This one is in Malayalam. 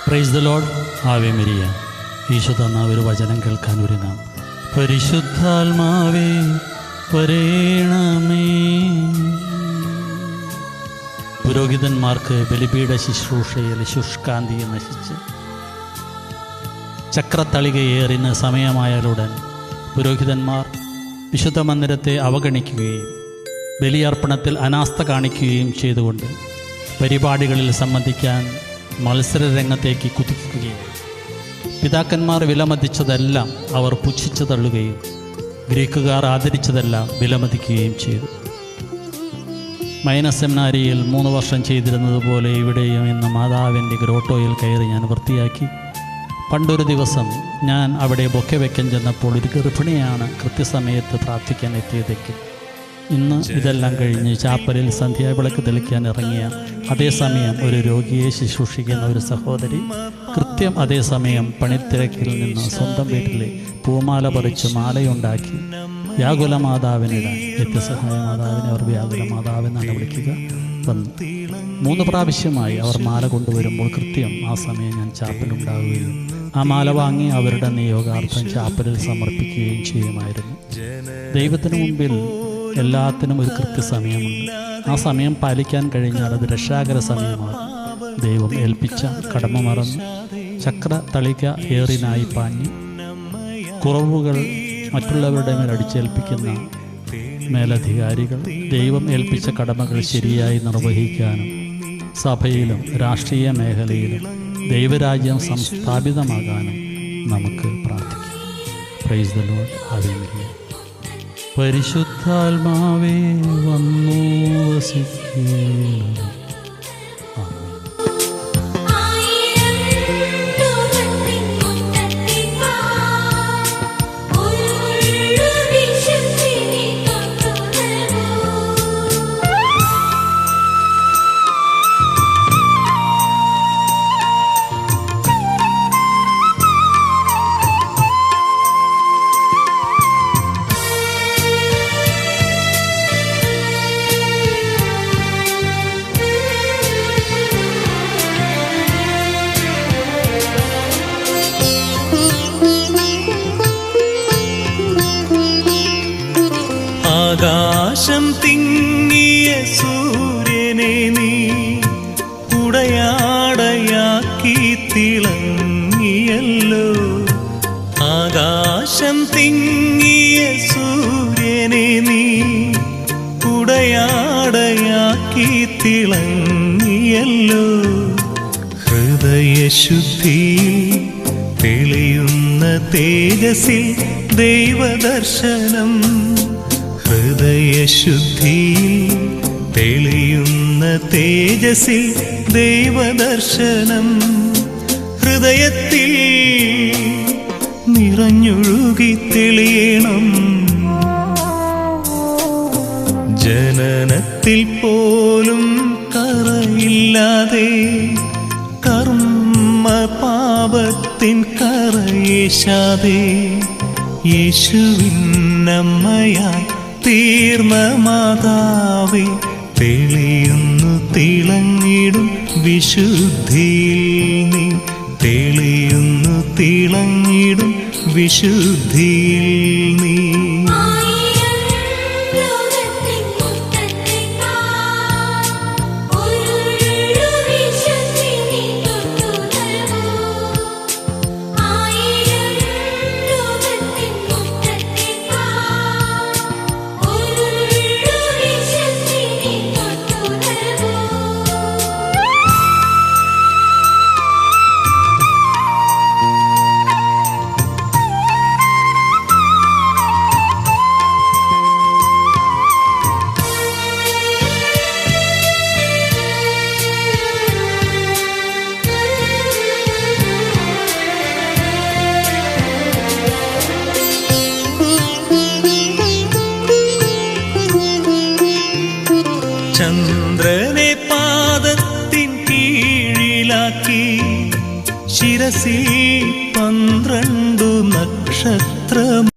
Price the lord. ആവേ മരിയ. ഈശോ തന്ന ഒരു വചനം കേൾക്കാൻ ഒരുങ്ങാം. പരിശുദ്ധാത്മാവേ വരേണമേ. പുരോഹിതന്മാർക്ക് ബലിപീഠ ശുശ്രൂഷയിൽ ശുഷ്കാന്തിയെ നശിച്ച് ചക്രത്തളികയേറിന് സമയമായാലുടൻ പുരോഹിതന്മാർ വിശുദ്ധ മന്ദിരത്തെ അവഗണിക്കുകയും ബലിയർപ്പണത്തിൽ അനാസ്ഥ കാണിക്കുകയും ചെയ്തുകൊണ്ട് പരിപാടികളിൽ സംബന്ധിക്കാൻ മത്സരരംഗത്തേക്ക് കുതിക്കുകയും പിതാക്കന്മാർ വിലമതിച്ചതെല്ലാം അവർ പുച്ഛിച്ചു തള്ളുകയും ഗ്രീക്കുകാർ ആദരിച്ചതെല്ലാം വിലമതിക്കുകയും ചെയ്തു. മൈനസ് സെമിനാരിയിൽ 3 വർഷം ചെയ്തിരുന്നത് പോലെ ഇവിടെയും ഇന്ന് മാതാവിൻ്റെ ഗ്രോട്ടോയിൽ കയറി ഞാൻ വൃത്തിയാക്കി. പണ്ടൊരു ദിവസം ഞാൻ അവിടെ ബൊക്കെ വയ്ക്കാൻ ചെന്നപ്പോൾ ഒരു ഗർഭിണിയാണ് കൃത്യസമയത്ത് പ്രാർത്ഥിക്കാൻ എത്തിയതേക്ക്. ഇന്ന് ഇതെല്ലാം കഴിഞ്ഞ് ചാപ്പലിൽ സന്ധ്യാവിളക്ക് തെളിക്കാൻ ഇറങ്ങിയ അതേസമയം ഒരു രോഗിയെ ശുശ്രൂഷിക്കുന്ന ഒരു സഹോദരി കൃത്യം അതേസമയം പണിത്തിരക്കിൽ നിന്ന് സ്വന്തം വീട്ടിലെ പൂമാല പറിച്ച് മാലയുണ്ടാക്കി വ്യാകുല മാതാവിനിടാൻ, നിത്യസഹായ മാതാവിനെ അവർ വ്യാകുല മാതാവെന്നാണ് വിളിക്കുക, വന്നു. 3 പ്രാവശ്യമായി അവർ മാല കൊണ്ടുവരുമ്പോൾ കൃത്യം ആ സമയം ഞാൻ ചാപ്പലുണ്ടാവുകയും ആ മാല വാങ്ങി അവരുടെ നിയോഗാർത്ഥം ചാപ്പലിൽ സമർപ്പിക്കുകയും ചെയ്യുമായിരുന്നു. ദൈവത്തിന് മുമ്പിൽ എല്ലാത്തിനും ഒരു കൃത്യസമയമുണ്ട്. ആ സമയം പാലിക്കാൻ കഴിഞ്ഞാൽ അത് രക്ഷാകര സമയമാണ്. ദൈവം ഏൽപ്പിച്ച കടമ മറന്ന് ചക്ര തളിക ഏറിനായി പാഞ്ഞ് കുറവുകൾ മറ്റുള്ളവരുടെ മേൽ അടിച്ചേൽപ്പിക്കുന്ന മേലധികാരികൾ ദൈവം ഏൽപ്പിച്ച കടമകൾ ശരിയായി നിർവഹിക്കാനും സഭയിലും രാഷ്ട്രീയ മേഖലയിലും ദൈവരാജ്യം സംസ്ഥാപിതമാകാനും നമുക്ക് പ്രാർത്ഥിക്കാം. Price the lord. ആവേ മരിയ. പരിശുദ്ധാത്മാവേ വന്നു വസിക്കേണം. ആകാശം തിങ്ങിയ സൂര്യനെ നീ ഉടയാടയാക്കി തിളങ്ങിയല്ലോ. ആകാശം തിങ്ങിയ സൂര്യനെ നീ ഉടയാടയാക്കി തിളങ്ങിയല്ലോ. ഹൃദയശുദ്ധിയിൽ തെളിയുന്ന തേജസ്സിൽ ദൈവദർശനം. ഹൃദയശുദ്ധിയിൽ തെളിയുന്ന തേജസ്സിൽ ദൈവദർശനം. ഹൃദയത്തിൽ നിറഞ്ഞൊഴുകി തെളിയണം. ജനനത്തിൽ പോലും കറയില്ലാതെ കർമ്മ പാപത്തിൻ കറയേശാതെ യേശുവിനമ്മയായി തീർന്ന മാതാവേ, തെളിയുന്നു തിളങ്ങിടും വിശുദ്ധിയിൽ നീ. തെളിയുന്നു തിളങ്ങിടും വിശുദ്ധിയിൽ നീ. ചന്ദ്രനെ പാദത്തിൻ കീഴിലാക്കി ശിരസിൽ 12 നക്ഷത്രം